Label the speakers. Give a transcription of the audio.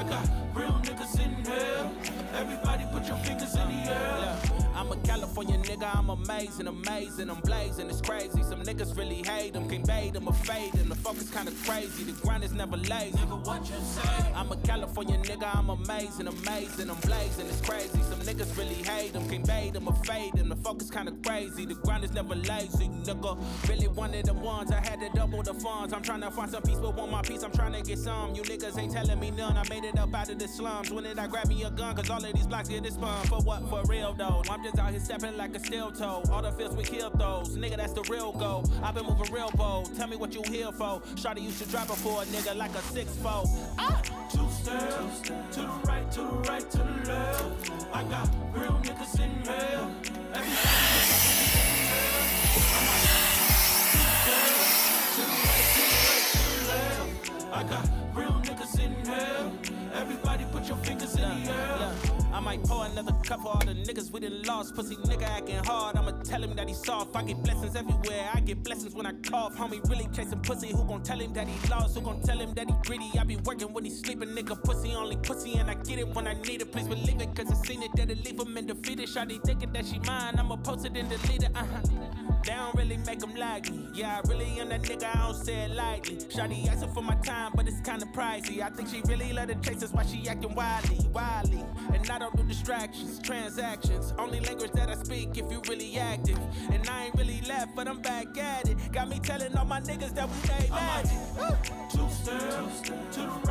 Speaker 1: I got real niggas in here. Everybody put your fingers in the air.
Speaker 2: I'm a California nigga, I'm amazing, I'm blazing, it's crazy. Some niggas really hate them, can't bait them or fade them. The focus kinda crazy, the grind is never lazy.
Speaker 1: Nigga, what you say?
Speaker 2: I'm a California nigga, I'm amazing, I'm blazing, it's crazy. Some niggas really hate them, can't bait them or fade them. The focus kinda crazy, the grind is never lazy, nigga. Really one of the ones, I had to double the funds. I'm tryna find some peace, but want my peace, I'm tryna get some. You niggas ain't telling me none, I made it up out of the slums. When did I grab me a gun? Cause all of these blocks get this fun. For what? For real though. I'm just out here stepping like a steel toe. All the fields we killed those. Nigga, that's the real goal. I've been moving real bold. Tell me what you here for. Shawty used to drive for a nigga like a 6'4".
Speaker 1: Two steps to the right, to the right, to the left. I got real niggas in here. Everybody I got real niggas in here. Everybody put your fingers in the air.
Speaker 2: I might pour another cup for all the niggas we done lost. Pussy nigga acting hard, I'ma tell him that he's soft. I get blessings everywhere, I get blessings when I cough. Homie really chasing pussy, who gon' tell him that he lost? Who gon' tell him that he greedy? I be working when he sleeping, nigga pussy only pussy. And I get it when I need it, please believe it. Cause I seen it that'll leave him in defeated. Shawty thinking that she mine, I'ma post it and delete it, They don't really make them like me. Yeah, I really am that nigga, I don't say it lightly. Shawty asking for my time, but it's kinda pricey. I think she really love the chase, that's why she acting wildly. And I don't do distractions, transactions. Only language that I speak if you really active. And I ain't really left, but I'm back at it. Got me telling all my niggas that we made magic.
Speaker 1: Two steps to the